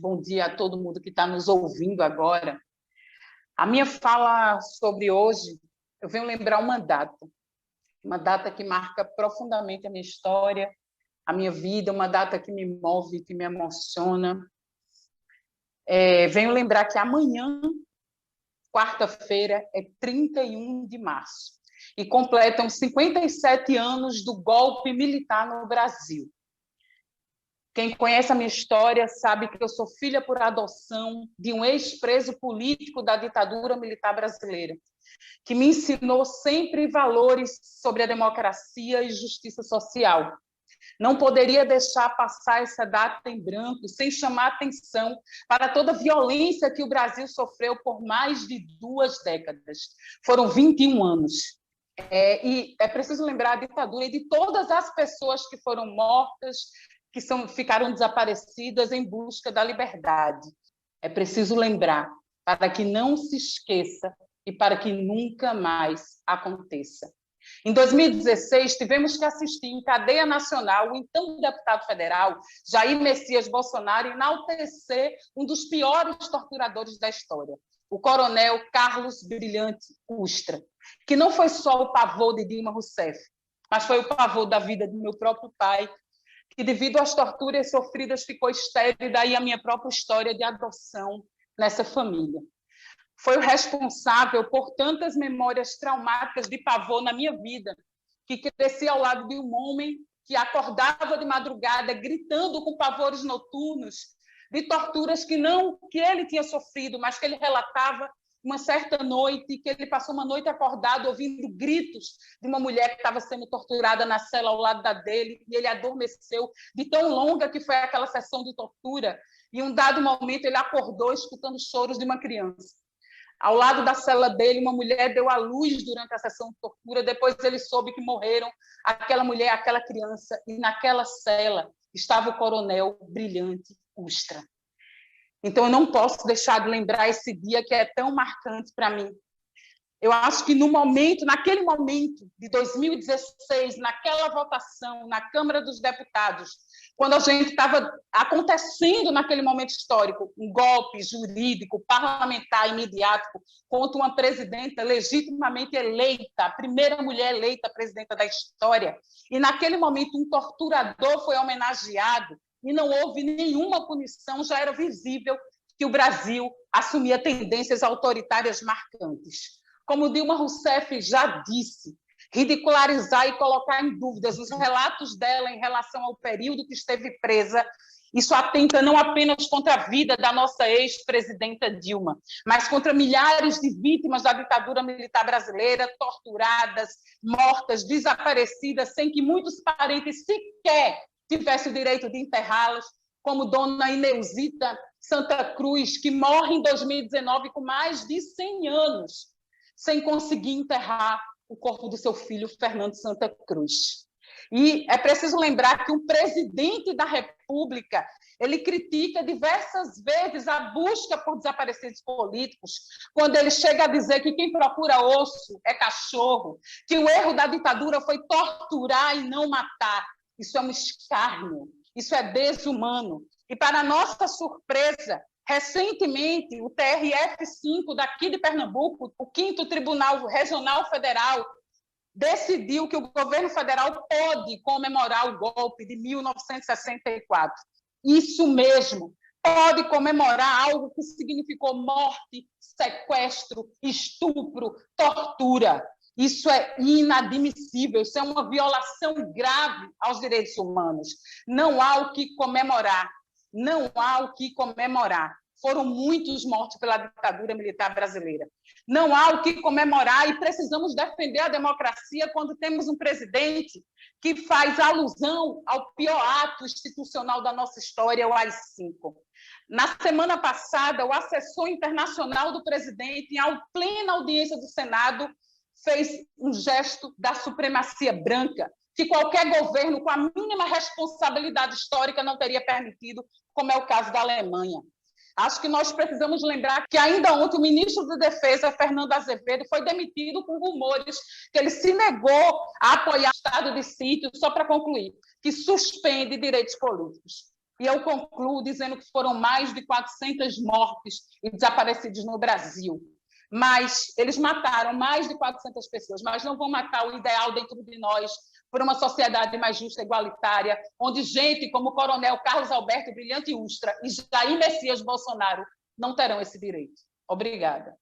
Bom dia a todo mundo que está nos ouvindo agora. A minha fala sobre hoje, eu venho lembrar uma data que marca profundamente a minha história, a minha vida, uma data que me move, que me emociona. Venho lembrar que amanhã, quarta-feira, é 31 de março, e completam 57 anos do golpe militar no Brasil. Quem conhece a minha história sabe que eu sou filha por adoção de um ex-preso político da ditadura militar brasileira, que me ensinou sempre valores sobre a democracia e justiça social. Não poderia deixar passar essa data em branco sem chamar atenção para toda a violência que o Brasil sofreu por mais de 2 décadas. Foram 21 anos. E é preciso lembrar a ditadura e de todas as pessoas que foram mortas, que ficaram desaparecidas em busca da liberdade. É preciso lembrar para que não se esqueça e para que nunca mais aconteça. Em 2016, tivemos que assistir em cadeia nacional o então deputado federal Jair Messias Bolsonaro enaltecer um dos piores torturadores da história, o coronel Carlos Brilhante Ustra, que não foi só o pavor de Dilma Rousseff, mas foi o pavor da vida do meu próprio pai, que devido às torturas sofridas ficou estéril, e daí a minha própria história de adoção nessa família. Foi o responsável por tantas memórias traumáticas de pavor na minha vida, que cresci ao lado de um homem que acordava de madrugada gritando com pavores noturnos de torturas que ele tinha sofrido, mas que ele relatava uma certa noite, que ele passou uma noite acordado ouvindo gritos de uma mulher que estava sendo torturada na cela ao lado da dele, e ele adormeceu de tão longa que foi aquela sessão de tortura, e em um dado momento ele acordou escutando choros de uma criança. Ao lado da cela dele, uma mulher deu à luz durante a sessão de tortura, depois ele soube que morreram aquela mulher, aquela criança, e naquela cela estava o coronel Brilhante Ustra. Então, eu não posso deixar de lembrar esse dia que é tão marcante para mim. Eu acho que naquele momento de 2016, naquela votação na Câmara dos Deputados, quando a gente estava acontecendo naquele momento histórico um golpe jurídico, parlamentar e midiático contra uma presidenta legitimamente eleita, a primeira mulher eleita presidenta da história, e naquele momento um torturador foi homenageado, e não houve nenhuma punição, já era visível que o Brasil assumia tendências autoritárias marcantes. Como Dilma Rousseff já disse, ridicularizar e colocar em dúvidas os relatos dela em relação ao período que esteve presa, isso atenta não apenas contra a vida da nossa ex-presidenta Dilma, mas contra milhares de vítimas da ditadura militar brasileira, torturadas, mortas, desaparecidas, sem que muitos parentes sequer tivesse o direito de enterrá-las, como Dona Ineusita Santa Cruz, que morre em 2019 com mais de 100 anos, sem conseguir enterrar o corpo do seu filho, Fernando Santa Cruz. E é preciso lembrar que um presidente da República, ele critica diversas vezes a busca por desaparecidos políticos, quando ele chega a dizer que quem procura osso é cachorro, que o erro da ditadura foi torturar e não matar. Isso é um escárnio, isso é desumano. E, para nossa surpresa, recentemente, o TRF-5 daqui de Pernambuco, o 5º Tribunal Regional Federal, decidiu que o governo federal pode comemorar o golpe de 1964. Isso mesmo, pode comemorar algo que significou morte, sequestro, estupro, tortura. Isso é inadmissível, isso é uma violação grave aos direitos humanos. Não há o que comemorar, não há o que comemorar. Foram muitos mortos pela ditadura militar brasileira. Não há o que comemorar e precisamos defender a democracia quando temos um presidente que faz alusão ao pior ato institucional da nossa história, o AI-5. Na semana passada, o assessor internacional do presidente, em plena audiência do Senado, fez um gesto da supremacia branca que qualquer governo com a mínima responsabilidade histórica não teria permitido, como é o caso da Alemanha. Acho que nós precisamos lembrar que ainda ontem o ministro da Defesa, Fernando Azevedo, foi demitido com rumores que ele se negou a apoiar o estado de sítio, só para concluir, que suspende direitos políticos. E eu concluo dizendo que foram mais de 400 mortes e desaparecidos no Brasil. Mas eles mataram mais de 400 pessoas, mas não vão matar o ideal dentro de nós por uma sociedade mais justa e igualitária, onde gente como o coronel Carlos Alberto Brilhante Ustra e Jair Messias Bolsonaro não terão esse direito. Obrigada.